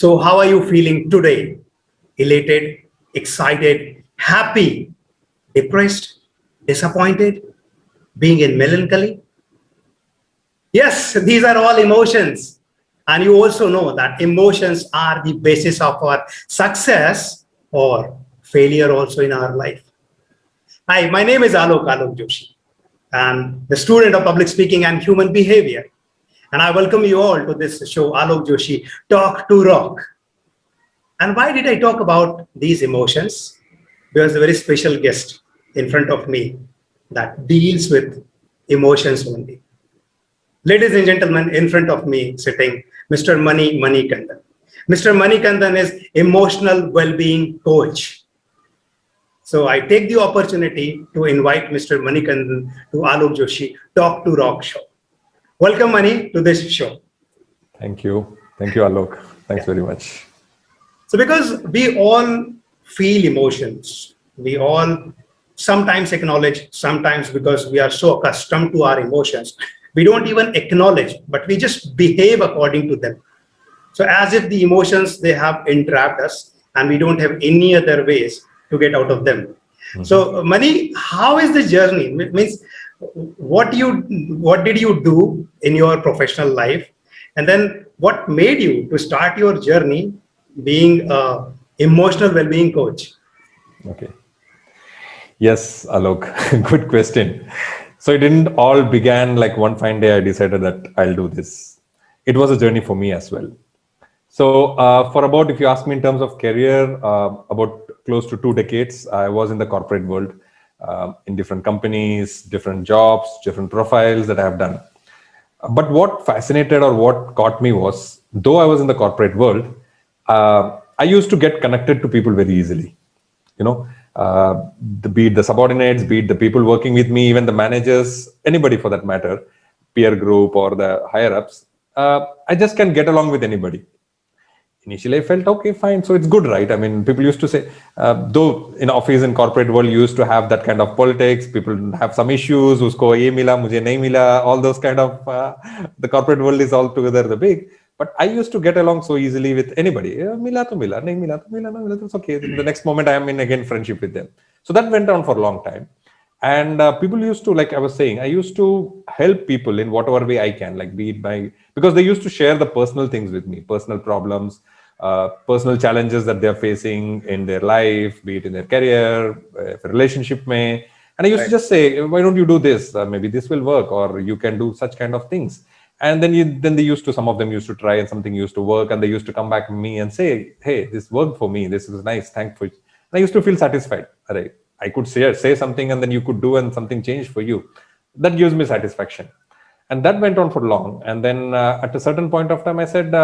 So how are you feeling today? Elated, excited, happy, depressed, disappointed, being in melancholy? Yes, these are all emotions. And you also know that emotions are the basis of our success or failure also in our life. Hi, my name is Alok Joshi. I'm the student of public speaking and human behavior. And I welcome you all to this show, Alok Joshi, Talk to Rock. And why did I talk about these emotions? There's a very special guest in front of me that deals with emotions only. Ladies and gentlemen, in front of me sitting, Mr. Mani Kandan. Mr. Mani Kandan is emotional well-being coach. So I take the opportunity to invite Mr. Mani Kandan to Alok Joshi Talk to Rock show. Welcome, Mani, to this show. Thank you. Thank you, Alok. Thanks very much. So because we all feel emotions, we all sometimes acknowledge, sometimes because we are so accustomed to our emotions, we don't even acknowledge, but we just behave according to them. So as if the emotions, they have entrapped us and we don't have any other ways to get out of them. Mm-hmm. So Mani, how is the journey? Means what did you do in your professional life? And then what made you to start your journey being a emotional well-being coach? Okay. Yes, Alok, good question. So it didn't all began like one fine day I decided that I'll do this. It was a journey for me as well. So for about, if you ask me in terms of career, about close to 2 decades, I was in the corporate world, in different companies, different jobs, different profiles that I have done. But what fascinated or what caught me was, though I was in the corporate world, I used to get connected to people very easily. You know, be it the subordinates, be it the people working with me, even the managers, anybody for that matter, peer group or the higher ups, I just can get along with anybody. Initially, I felt, okay, fine. So it's good, right? I mean, people used to say, though in office and corporate world, you used to have that kind of politics. People have some issues. Usko ye mila, mujhe nahi mila. All those kind of, the corporate world is altogether the big. But I used to get along so easily with anybody. Mila to mila, nahi mila to mila, no mila. It's okay. The next moment, I am in again friendship with them. So that went on for a long time. And people used to, like I was saying, I used to help people in whatever way I can, like be it by, because they used to share the personal things with me, personal problems, personal challenges that they're facing in their life, be it in their career, relationship may. And I used to just say, why don't you do this? Maybe this will work, or you can do such kind of things. And then they used to, some of them used to try and something used to work, and they used to come back to me and say, hey, this worked for me. This is nice. Thank you. And I used to feel satisfied. Right? I could say something and then you could do and something changed for you. That gives me satisfaction. And that went on for long. And then at a certain point of time, I said,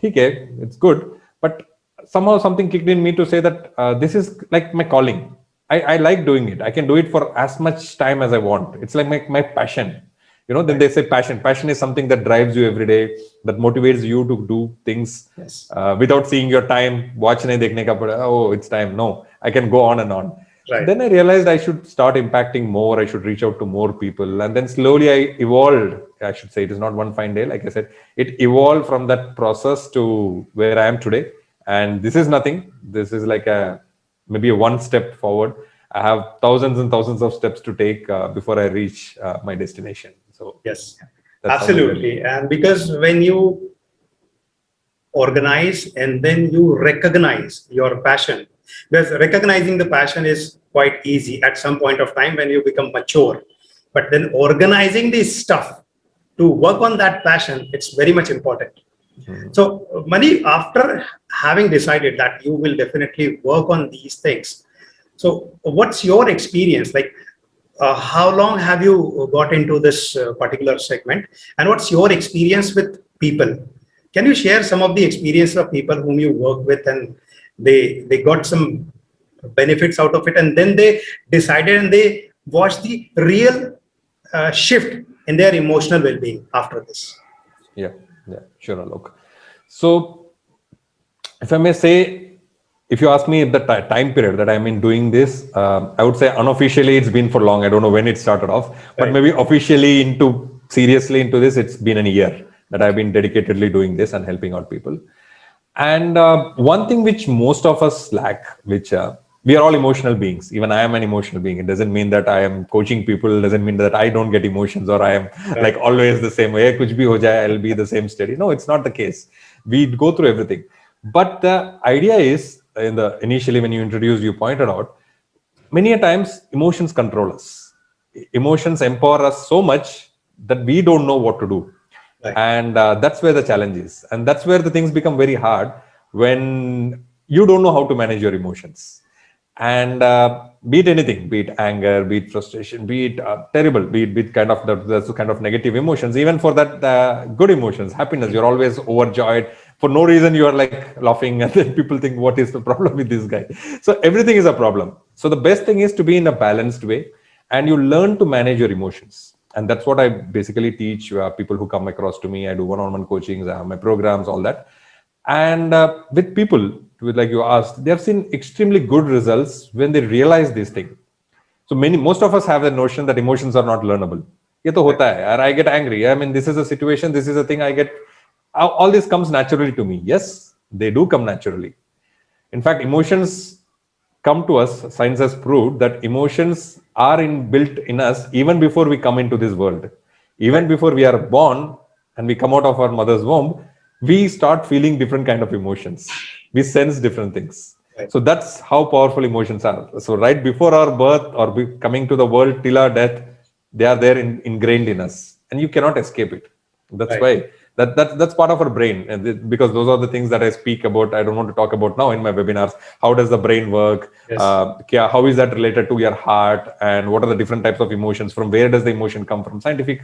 okay, it's good. But somehow something kicked in me to say that this is like my calling. I like doing it. I can do it for as much time as I want. It's like my passion. You know, then they say passion. Passion is something that drives you every day, that motivates you to do things without seeing your time. Watch nahi dekhne ka pada. Oh, it's time. No, I can go on and on. Right. Then I realized I should start impacting more. I should reach out to more people. And then slowly I evolved. I should say it is not one fine day. Like I said, it evolved from that process to where I am today. And this is nothing. This is like maybe a one step forward. I have thousands and thousands of steps to take before I reach my destination. So yes, absolutely. And because when you organize and then you recognize your passion, because recognizing the passion is quite easy at some point of time when you become mature. But then organizing this stuff to work on that passion, it's very much important. So, Mani, after having decided that you will definitely work on these things, so what's your experience? Like, how long have you got into this particular segment? And what's your experience with people? Can you share some of the experience of people whom you work with and they got some benefits out of it, and then they decided and they watched the real shift in their emotional well-being after this? Yeah, sure, Alok. So, if I may say, if you ask me the time period that I'm in doing this, I would say unofficially it's been for long. I don't know when it started off, but maybe officially seriously into this, it's been a year that I've been dedicatedly doing this and helping out people. And one thing which most of us lack, which we are all emotional beings. Even I am an emotional being. It doesn't mean that I am coaching people. It doesn't mean that I don't get emotions or I am like always the same way. Kuch bhi ho jaye, I'll be the same steady. No, it's not the case. We go through everything. But the idea is, initially when you introduced, you pointed out, many a times emotions control us. Emotions empower us so much that we don't know what to do. Right. And that's where the challenge is, and that's where the things become very hard, when you don't know how to manage your emotions. And be it anything, be it anger, be it frustration, be it terrible, be it kind of the kind of negative emotions, even for that good emotions, happiness, you're always overjoyed for no reason, you are like laughing and then people think, what is the problem with this guy? So everything is a problem. So the best thing is to be in a balanced way, and you learn to manage your emotions. And that's what I basically teach people who come across to me. I do one-on-one coachings, I have my programs, all that. And with people, with, like you asked, they have seen extremely good results when they realize this thing. So most of us have the notion that emotions are not learnable. Ye to hota hai, or I get angry. I mean, this is a situation, this is a thing I get. All this comes naturally to me. Yes, they do come naturally. In fact, emotions come to us. Science has proved that emotions are built in us even before we come into this world. Even before we are born and we come out of our mother's womb, we start feeling different kind of emotions. We sense different things. Right. So that's how powerful emotions are. So right before our birth or coming to the world till our death, they are there ingrained in us, and you cannot escape it. That's Right. why that's part of our brain, and because those are the things that I speak about. I don't want to talk about now in my webinars. How does the brain work? Yes. How is that related to your heart? And what are the different types of emotions? From where does the emotion come from? Scientific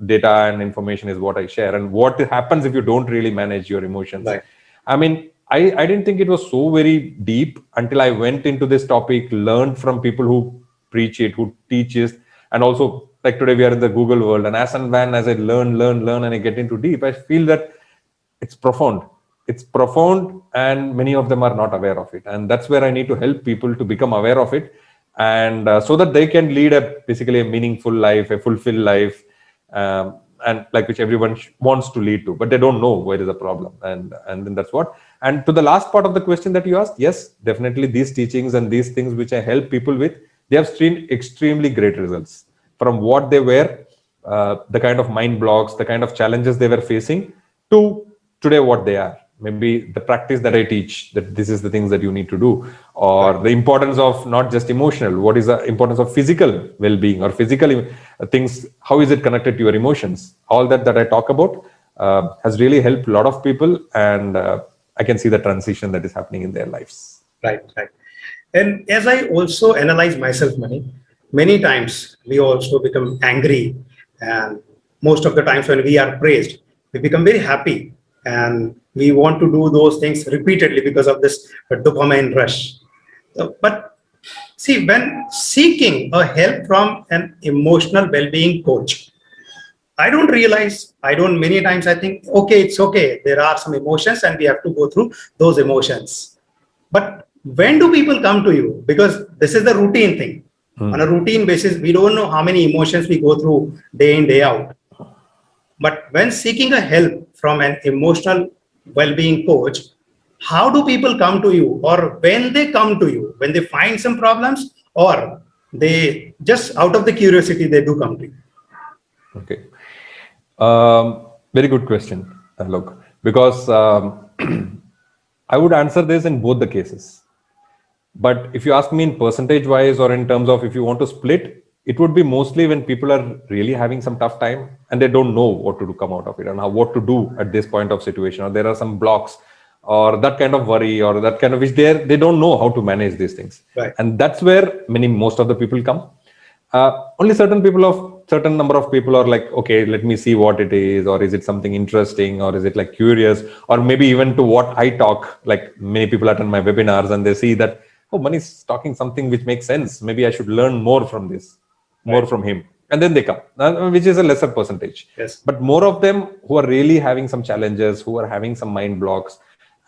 data and information is what I share. And what happens if you don't really manage your emotions? Right. I mean, I didn't think it was so very deep until I went into this topic, learned from people who preach it, who teach it, and also like today we are in the Google world. And as I learn, and I get into deep, I feel that it's profound. It's profound, and many of them are not aware of it. And that's where I need to help people to become aware of it, and so that they can lead basically a meaningful life, a fulfilled life, and like which everyone wants to lead to, but they don't know where is the problem. And then that's what. And to the last part of the question that you asked, yes, definitely these teachings and these things which I help people with, they have seen extremely great results from what they were, the kind of mind blocks, the kind of challenges they were facing, to today what they are. Maybe the practice that I teach, that this is the things that you need to do, or the importance of not just emotional, what is the importance of physical well-being or physical things, how is it connected to your emotions? All that I talk about has really helped a lot of people, and I can see the transition that is happening in their lives. Right. And as I also analyze myself, many times we also become angry, and most of the times when we are praised, we become very happy, and we want to do those things repeatedly because of this dopamine rush. But see, when seeking a help from an emotional well-being coach, many times I think, okay, it's okay. There are some emotions and we have to go through those emotions. But when do people come to you? Because this is the routine thing. On a routine basis, we don't know how many emotions we go through day in, day out. But when seeking a help from an emotional well-being coach, how do people come to you? Or when they come to you, when they find some problems, or they just out of the curiosity, they do come to you? Okay. Very good question, Alok. Because I would answer this in both the cases. But if you ask me in percentage wise, or in terms of if you want to split, it would be mostly when people are really having some tough time and they don't know what to do, come out of it, and what to do at this point of situation, or there are some blocks or that kind of worry or that kind of which they don't know how to manage these things. Right. And that's where most of the people come. Only certain number of people are like, okay, let me see what it is, or is it something interesting, or is it like curious, or maybe even to what I talk. Like many people attend my webinars and they see that, oh, Mani's talking something which makes sense. Maybe I should learn more from this, more from him. And then they come, which is a lesser percentage. Yes. But more of them who are really having some challenges, who are having some mind blocks,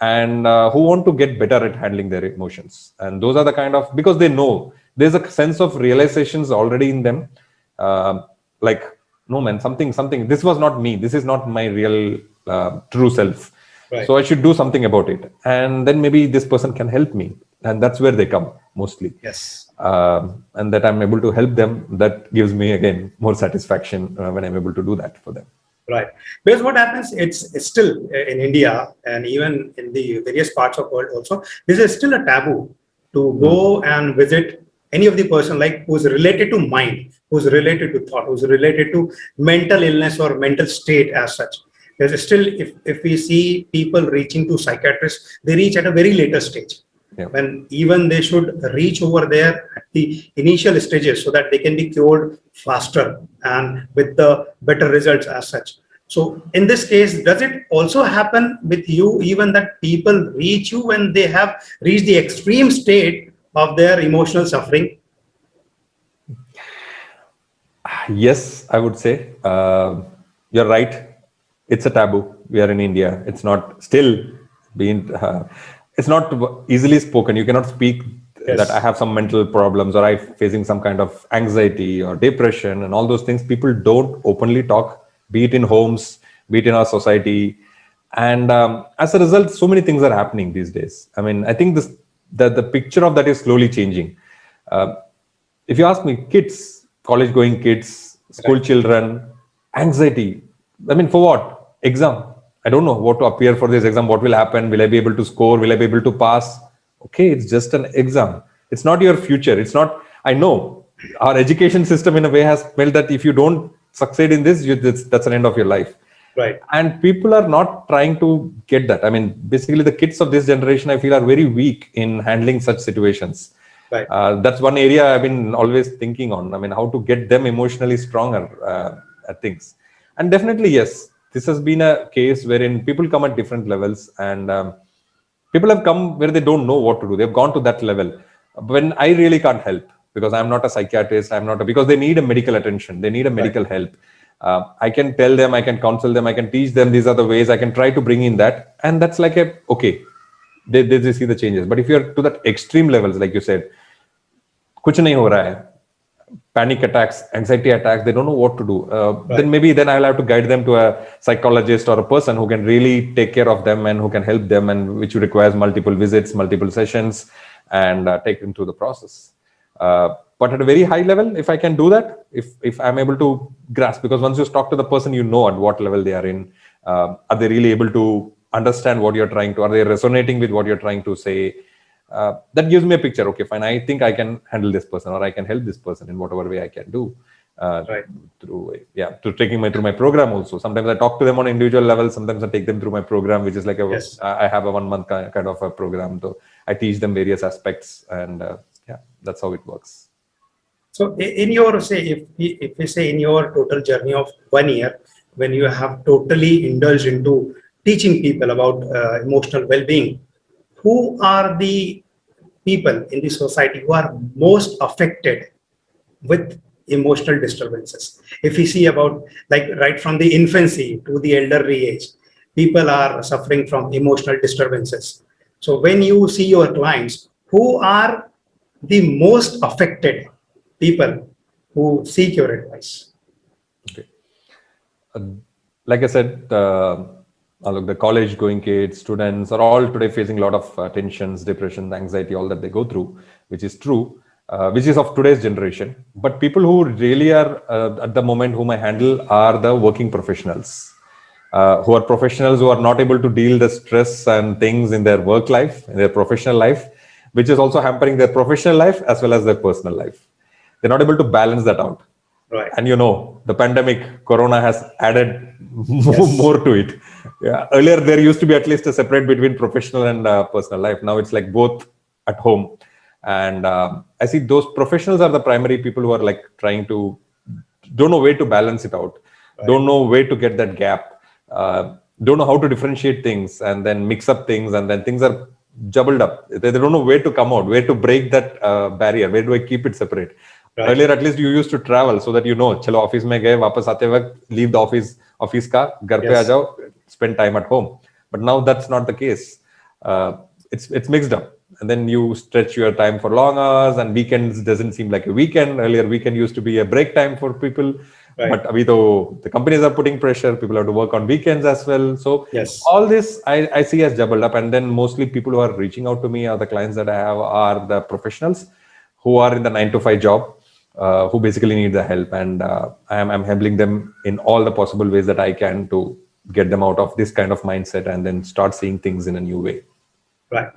and who want to get better at handling their emotions. And those are the kind of, because they know there's a sense of realizations already in them. Like, no man, something, this was not me. This is not my real true self. Right. So I should do something about it, and then maybe this person can help me, and that's where they come mostly. Yes. And that I'm able to help them, that gives me again more satisfaction when I'm able to do that for them. Right. Because what happens, it's still in India and even in the various parts of the world also, this is still a taboo to go and visit any of the person like who's related to mind, who's related to thought, who's related to mental illness or mental state as such. There's still, if we see people reaching to psychiatrists, they reach at a very later stage. Yeah. When even they should reach over there at the initial stages so that they can be cured faster and with the better results as such. So in this case, does it also happen with you even that people reach you when they have reached the extreme state of their emotional suffering? Yes, I would say you're right. It's a taboo. We are in India. It's not still being. It's not easily spoken. You cannot speak that I Yes. have some mental problems or I'm facing some kind of anxiety or depression and all those things. People don't openly talk, be it in homes, be it in our society, and as a result, so many things are happening these days. I mean, I think this the picture of that is slowly changing. Uh, if you ask me, kids, college going kids, school Right. children, anxiety. I mean, for what? Exam. I don't know what to appear for this exam. What will happen? Will I be able to score? Will I be able to pass? Okay, it's just an exam. It's not your future. It's not, I know our education system in a way has felt that if you don't succeed in this, that's an end of your life. Right. And people are not trying to get that. I mean, basically, the kids of this generation, I feel, are very weak in handling such situations. Right. That's one area I've been always thinking on. I mean, how to get them emotionally stronger at things. And definitely, yes, this has been a case wherein people come at different levels, and people have come where they don't know what to do. They've gone to that level. When I really can't help because I'm not a psychiatrist, because they need a medical attention, they need a Right. medical help. I can tell them, I can counsel them, I can teach them these are the ways, I can try to bring in that, and that's like a okay. They see the changes. But if you're to that extreme levels, like you said, कुछ नहीं हो रहा है, panic attacks, anxiety attacks, they don't know what to do. Right. Then I'll have to guide them to a psychologist or a person who can really take care of them and who can help them, and which requires multiple visits, multiple sessions, and take them through the process. But at a very high level, if I can do that, if I'm able to grasp, because once you talk to the person, you know at what level they are in. Are they really able to understand what you're trying to? Are they resonating with what you're trying to say? That gives me a picture. Okay, fine. I think I can handle this person, or I can help this person in whatever way I can do. Right. To taking through my program also. Sometimes I talk to them on individual level. Sometimes I take them through my program, which is like Yes. I have a 1 month kind of a program. So I teach them various aspects, and that's how it works. So in your say, if we say in your total journey of 1 year, when you have totally indulged into teaching people about emotional well-being, who are the people in the society who are most affected with emotional disturbances? If we see about like right from the infancy to the elderly age, people are suffering from emotional disturbances. So when you see your clients, who are the most affected people who seek your advice? Okay. Like I said, look, the college going kids, students are all today facing a lot of tensions, depression, anxiety, all that they go through, which is true, which is of today's generation. But people who really are at the moment whom I handle are the working professionals, who are professionals who are not able to deal the stress and things in their work life, in their professional life, which is also hampering their professional life as well as their personal life. They're not able to balance that out. Right. And the pandemic, Corona has added Yes. more to it. Yeah. Earlier, there used to be at least a separate between professional and personal life. Now it's like both at home. And I see those professionals are the primary people who are like trying to, don't know where to balance it out, Right. don't know where to get that gap, don't know how to differentiate things and then mix up things, and then things are jumbled up. They don't know where to come out, where to break that barrier, where do I keep it separate. Right. Earlier, at least you used to travel so that chalo office mein gaye, wapas aate waqt leave the office ka, ghar pe aa Yes. jao, spend time at home. But now that's not the case. It's mixed up, and then you stretch your time for long hours, and weekends doesn't seem like a weekend. Earlier, weekend used to be a break time for people. Right. But abhi to, the companies are putting pressure, people have to work on weekends as well. So Yes. all this I see as jumbled up. And then mostly people who are reaching out to me, or the clients that I have, are the professionals who are in the 9 to 5 job, who basically need the help. And I'm helping them in all the possible ways that I can to get them out of this kind of mindset and then start seeing things in a new way. Right.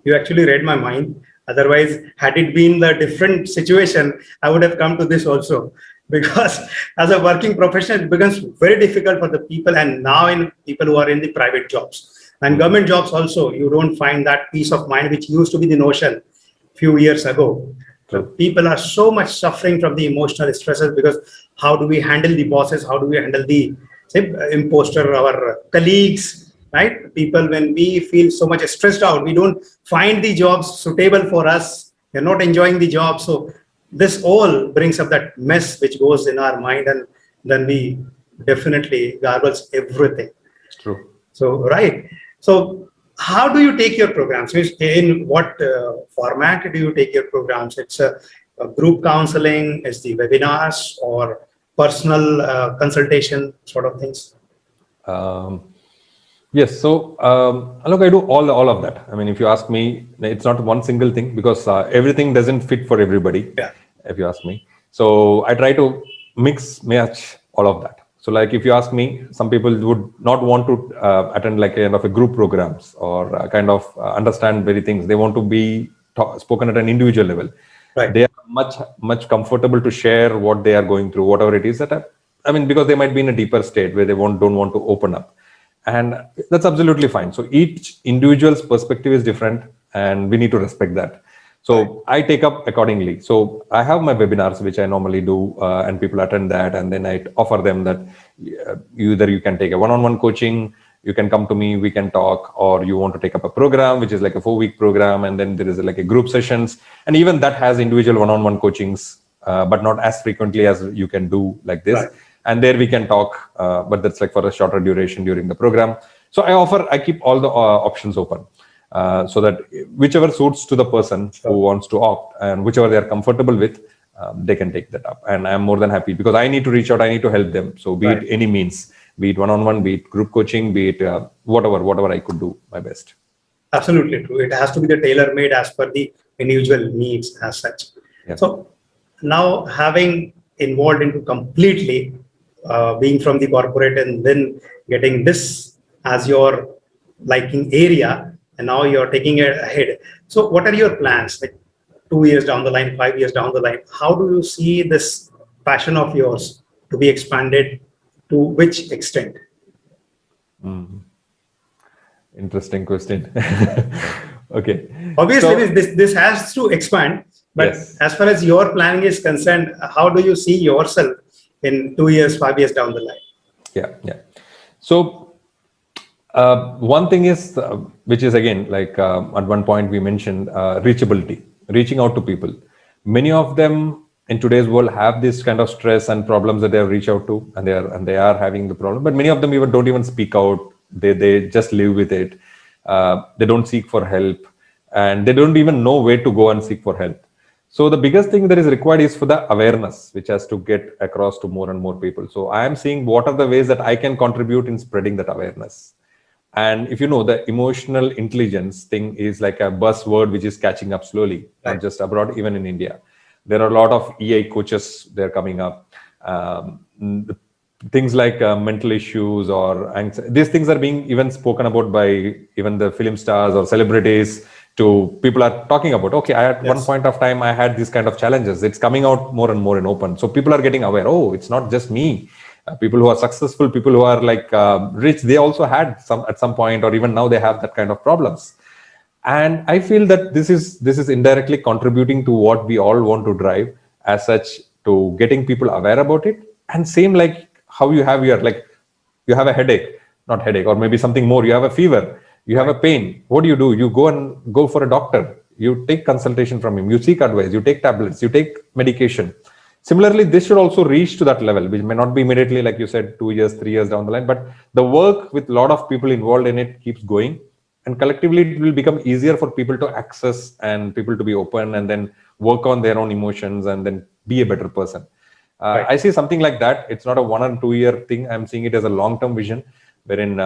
You actually read my mind. Otherwise, had it been the different situation, I would have come to this also. Because as a working professional, it becomes very difficult for the people, and now in people who are in the private jobs and government jobs also, you don't find that peace of mind which used to be the notion few years ago. The True. people are so much suffering from the emotional stresses, because how do we handle the bosses? How do we handle the, say, imposter, our colleagues, right? People, when we feel so much stressed out, we don't find the jobs suitable for us. We're not enjoying the job. So this all brings up that mess which goes in our mind, and then we definitely garbles everything. True. So, right. So, how do you take your programs? In what format do you take your programs? It's a group counseling, is the webinars, or personal consultation sort of things? Um, yes. So, look, I do all of that. I mean, if you ask me, it's not one single thing, because everything doesn't fit for everybody, Yeah. if you ask me. So I try to match all of that. So, like, if you ask me, some people would not want to attend like kind of a group programs, or kind of understand very things. They want to be spoken at an individual level. Right. They are much comfortable to share what they are going through, whatever it is that I mean, because they might be in a deeper state where they don't want to open up, and that's absolutely fine. So each individual's perspective is different, and we need to respect that. So Right. I take up accordingly. So I have my webinars which I normally do, and people attend that, and then I offer them that either you can take a one-on-one coaching, you can come to me, we can talk, or you want to take up a program which is like a 4-week program, and then there is like a group sessions, and even that has individual one-on-one coachings, but not as frequently as you can do like this. Right. And there we can talk, but that's like for a shorter duration during the program. So I keep all the options open, so that whichever suits to the person who Sure. wants to opt, and whichever they are comfortable with, they can take that up. And I'm more than happy, because I need to reach out, I need to help them. So be Right. it any means, be it one-on-one, be it group coaching, be it whatever I could do my best. Absolutely true. It has to be the tailor-made as per the individual needs as such. Yeah. So now, having involved into completely being from the corporate, and then getting this as your liking area, and now you're taking it ahead. So what are your plans? Like 2 years down the line, 5 years down the line, how do you see this passion of yours to be expanded? To which extent? Interesting question. Okay. Obviously, So this has to expand, but yes. as far as your planning is concerned, how do you see yourself in 2 years, 5 years down the line? Yeah. So one thing is, which is again, like at one point we mentioned, reachability, reaching out to people. Many of them in today's world have this kind of stress and problems that they have reached out to, and they are having the problem. But many of them even don't even speak out. They just live with it. They don't seek for help, and they don't even know where to go and seek for help. So the biggest thing that is required is for the awareness, which has to get across to more and more people. So I am seeing what are the ways that I can contribute in spreading that awareness. And if you know, the emotional intelligence thing is like a buzzword which is catching up slowly, Right. not just abroad, even in India. There are a lot of EI coaches, they're coming up. Things like mental issues or these things are being even spoken about by even the film stars or celebrities. To people are talking about, okay, at one Yes. point of time I had these kind of challenges. It's coming out more and more in open, so people are getting aware. Oh, it's not just me. People who are successful, people who are like rich, they also had some at some point, or even now they have that kind of problems. And I feel that this is indirectly contributing to what we all want to drive as such, to getting people aware about it. And same like how you have your, like, you have a headache, not headache, or maybe something more, you have a fever, you have a pain. What do? You go for a doctor, you take consultation from him, you seek advice, you take tablets, you take medication. Similarly, this should also reach to that level, which may not be immediately, like you said, 2 years, 3 years down the line, but the work with a lot of people involved in it keeps going. And collectively, it will become easier for people to access and people to be open, and then work on their own emotions and then be a better person. Right. I see something like that. It's not a 1 or 2 year thing. I'm seeing it as a long-term vision, wherein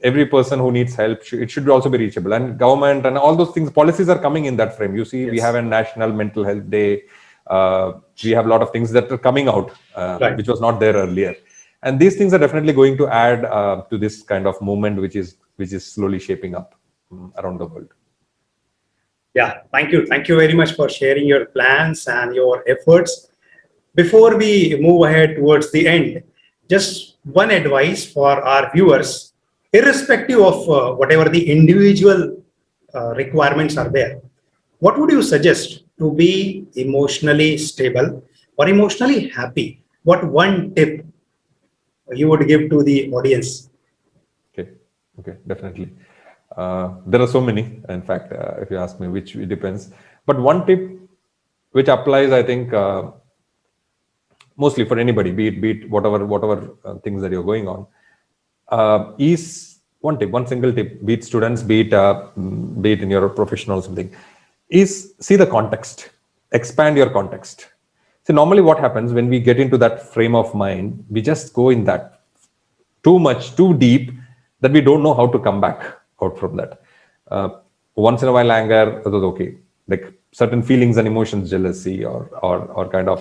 every person who needs help, it should also be reachable. And government and all those things, policies are coming in that frame. You see, we Yes. have a National Mental Health Day. We have a lot of things that are coming out, Right. which was not there earlier. And these things are definitely going to add to this kind of movement, which is slowly shaping up around the world. Yeah, thank you. Thank you very much for sharing your plans and your efforts. Before we move ahead towards the end, just one advice for our viewers, irrespective of whatever the individual requirements are there, what would you suggest to be emotionally stable or emotionally happy? What one tip you would give to the audience? Okay, definitely. There are so many. In fact, if you ask me, which it depends. But one tip which applies, I think, mostly for anybody, be it whatever things that you're going on, is one tip, one single tip. Be it students, be it in your professional or something, is see the context, expand your context. So normally, what happens when we get into that frame of mind, we just go in that too much, too deep, that we don't know how to come back out from that. Once in a while, anger, that was okay. Like certain feelings and emotions, jealousy, or kind of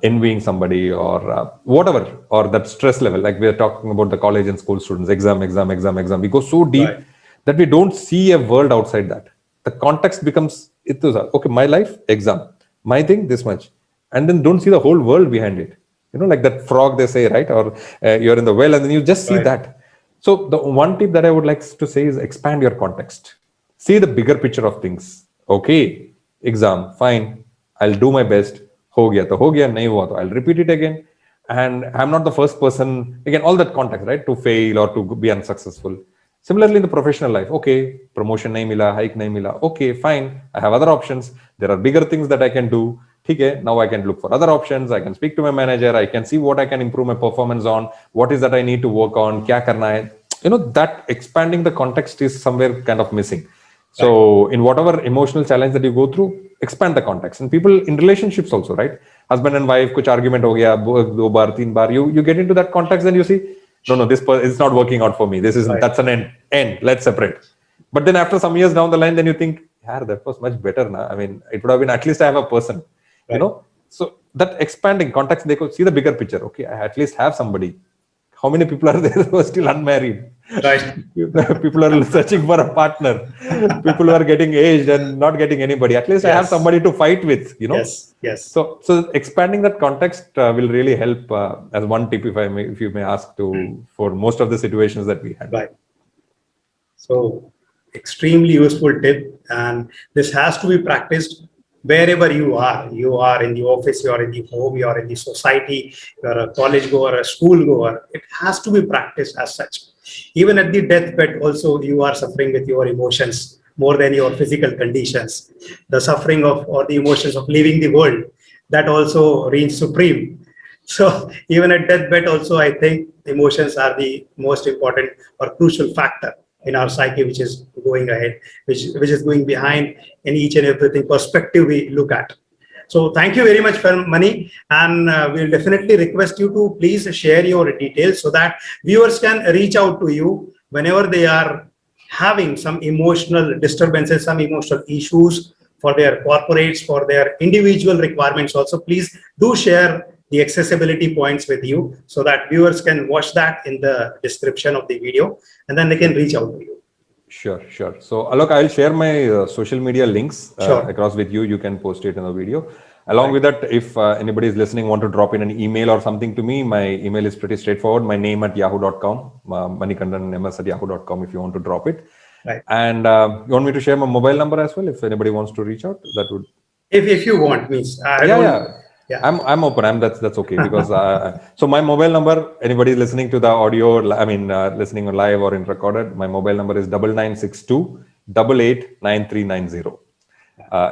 envying somebody, or whatever, or that stress level. Like we are talking about the college and school students, exam. We go so deep Right. that we don't see a world outside that. The context becomes it was okay. My life, exam. My thing, this much, and then don't see the whole world behind it. Like that frog they say, right? Or you're in the well and then you just see Right. that. So the one tip that I would like to say is expand your context. See the bigger picture of things. Okay, exam, fine. I'll do my best. Ho gaya to ho gaya, nahi hua to I'll repeat it again. And I'm not the first person, again, all that context, right? To fail or to be unsuccessful. Similarly, in the professional life, okay, promotion nahi mila, hike nahi mila. Okay, fine. I have other options. There are bigger things that I can do. Okay, now I can look for other options. I can speak to my manager. I can see what I can improve my performance on. What is that I need to work on? Kya karna hai? That expanding the context is somewhere kind of missing. So in whatever emotional challenge that you go through, expand the context. And people in relationships also, right? Husband and wife, kuch argument ho gaya, do bar, teen bar. You get into that context, then you see, no, this is not working out for me. Right. That's an end. Let's separate. But then after some years down the line, then you think, yeah, that was much better now. I mean, it would have been at least I have a person, Right. So that expanding context, they could see the bigger picture. Okay, I at least have somebody. How many people are there who are still unmarried? Right. People are searching for a partner. People are getting aged and not getting anybody. At least I have Yes. somebody to fight with. Yes. Yes. So expanding that context will really help as one tip, if you may ask, for most of the situations that we had. Right. So extremely useful tip, and this has to be practiced wherever you are. You are in the office, you are in the home, you are in the society, you are a college goer, a school goer. It has to be practiced as such. Even at the deathbed, also you are suffering with your emotions more than your physical conditions. The suffering of or the emotions of leaving the world, that also reigns supreme. So even at deathbed, also I think emotions are the most important or crucial factor in our psyche, which is going ahead, which is going behind in each and everything perspective we look at. So thank you very much, Mani, and we'll definitely request you to please share your details so that viewers can reach out to you whenever they are having some emotional disturbances, some emotional issues for their corporates, for their individual requirements. Also, please do share the accessibility points with you so that viewers can watch that in the description of the video and then they can reach out to you. Sure. So, Alok, I'll share my social media links Sure. across with you. You can post it in the video. Along with that, if anybody is listening, want to drop in an email or something to me, my email is pretty straightforward. My name at yahoo.com, manikandanms at yahoo.com if you want to drop it. Right. And you want me to share my mobile number as well? If anybody wants to reach out, that would. If you want, means Yeah. I'm open. That's okay because so my mobile number. Anybody listening to the audio, listening on live or in recorded, my mobile number is 9962 889390.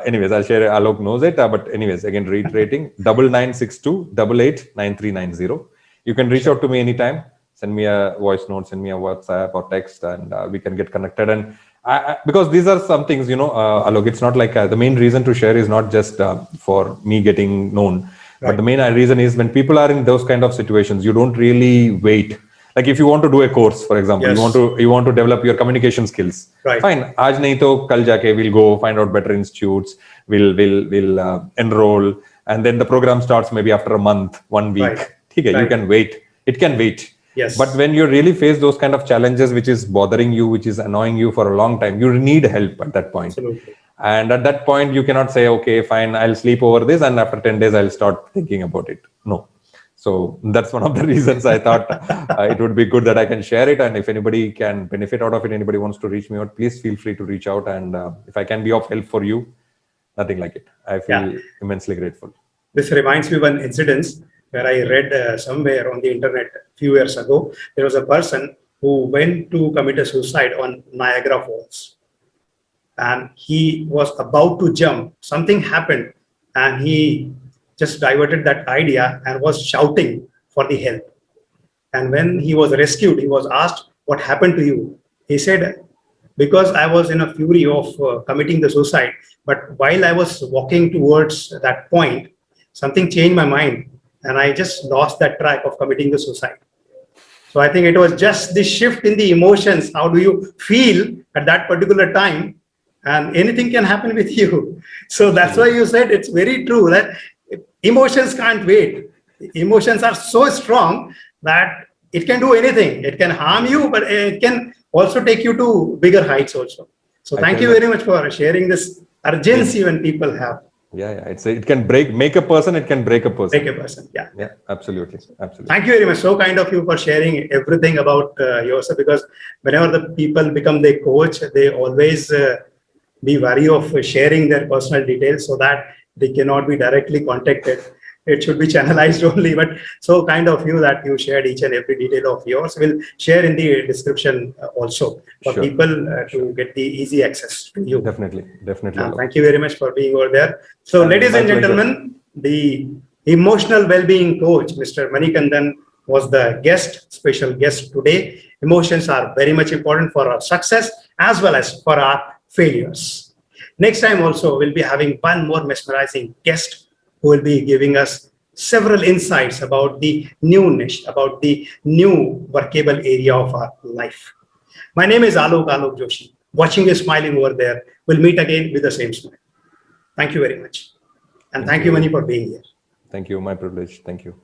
Anyways, I'll share. Alok knows it, but anyways, again reiterating 9962 889390. You can reach out to me anytime. Send me a voice note, send me a WhatsApp or text, and we can get connected. And because these are some things, Alok, it's not like the main reason to share is not just for me getting known. But Right. the main reason is when people are in those kind of situations, you don't really wait. Like if you want to do a course, for example, Yes. you want to develop your communication skills. Right. Fine. आज नहीं तो कल जाके we'll go find out better institutes. We'll enroll, and then the program starts maybe after a month, 1 week. Right. ठीक है, you Right. can wait. It can wait. Yes. But when you really face those kind of challenges, which is bothering you, which is annoying you for a long time, you need help at that point. Absolutely. And at that point, you cannot say, okay, fine, I'll sleep over this, and after 10 days, I'll start thinking about it. No. So that's one of the reasons I thought it would be good that I can share it. And if anybody can benefit out of it, anybody wants to reach me out, please feel free to reach out. And if I can be of help for you, nothing like it. I feel immensely grateful. This reminds me of an incident where I read somewhere on the internet a few years ago. There was a person who went to commit a suicide on Niagara Falls. And he was about to jump. Something happened and he just diverted that idea and was shouting for the help. And when he was rescued, he was asked, what happened to you? He said, because I was in a fury of committing the suicide, but while I was walking towards that point, something changed my mind and I just lost that track of committing the suicide. So I think it was just the shift in the emotions. How do you feel at that particular time? And anything can happen with you. So that's why you said it's very true that emotions can't wait. Emotions are so strong that it can do anything. It can harm you, but it can also take you to bigger heights also. So thank you very much for sharing this urgency when people have. Yeah. It can make a person, it can break a person. Break a person, yeah. Yeah, absolutely. Thank you very much. So kind of you for sharing everything about yourself, because whenever the people become the coach, they always be wary of sharing their personal details so that they cannot be directly contacted. It should be channelized only, but so kind of you that you shared each and every detail of yours. We'll share in the description also for people to get the easy access to you. Definitely. Thank you very much for being over there. So ladies and gentlemen, the emotional well-being coach, Mr. Manikandan, was the special guest today. Emotions are very much important for our success as well as for our failures. Next time also, we'll be having one more mesmerizing guest who will be giving us several insights about the new niche, about the new workable area of our life. My name is Alok Joshi. Watching you smiling over there. We'll meet again with the same smile. Thank you very much. And thank you, Mani, for being here. Thank you. My privilege. Thank you.